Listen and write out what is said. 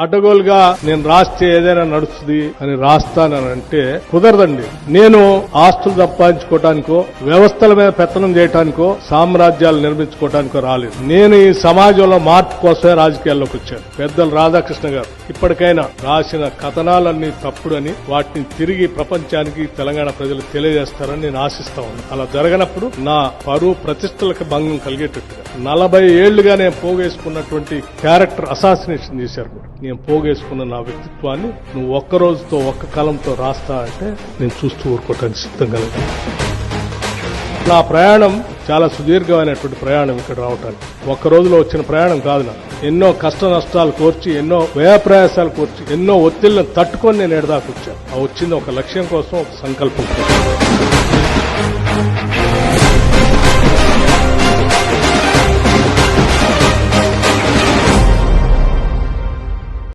అడ్డగోలుగా నేను రాస్తే ఏదైనా నడుస్తుంది అని రాస్తానంటే కుదరదండి. నేను ఆస్తులు సంపాదించుకోవటానికో వ్యవస్థల మీద పెత్తనం చేయడానికో సామ్రాజ్యాలు నిర్మించుకోవటానికో రాలేదు. నేను ఈ సమాజంలో మార్పు కోసమే రాజకీయాల్లోకి వచ్చాను. పెద్దలు రాధాకృష్ణ గారు ఇప్పటికైనా రాసిన కథనాలన్నీ తప్పుడని వాటిని తిరిగి ప్రపంచానికి తెలంగాణ ప్రజలు తెలియజేస్తారని నేను ఆశిస్తా ఉన్నాను. అలా జరగనప్పుడు నా పరువు ప్రతిష్టలకు భంగం కలిగేటట్టుగా 40 ఏళ్లుగా నేను పోగేసుకున్నటువంటి క్యారెక్టర్ అసాసినేషన్ చేశారు. నేను పోగేసుకున్న నా వ్యక్తిత్వాన్ని నువ్వు ఒక్క రోజుతో ఒక్క కాలంతో రాస్తా అంటే నేను చూస్తూ ఊరుకోవటానికి సిద్ధంగా లేదు. నా ప్రయాణం చాలా సుదీర్ఘమైనటువంటి ప్రయాణం ఇక్కడ రావటానికి. ఒక్క రోజులో వచ్చిన ప్రయాణం కాదు. నాకు ఎన్నో కష్ట నష్టాలు కోర్చి, ఎన్నో వ్యయ ప్రయాసాలు కోర్చి, ఎన్నో ఒత్తిళ్లను తట్టుకొని నేను ఎడదాకొచ్చాను. ఆ వచ్చింది ఒక లక్ష్యం కోసం, ఒక సంకల్పం కోసం.